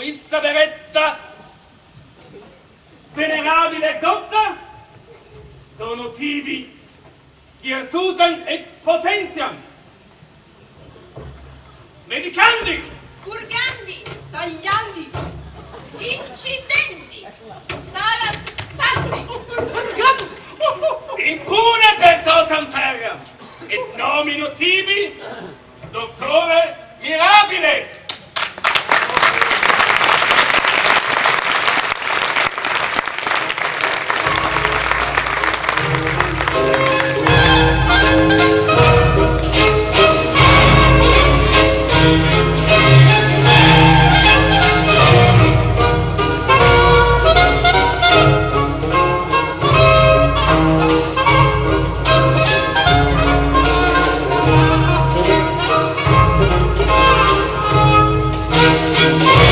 Magistra Berezza, venerabile Doctor, donativi, virtutem et potentiam, medicandi, purgandi, tagliandi, incidenti, salvi, impune per totam terram, et nomino tibi, Doctore Mirabiles. Thank you.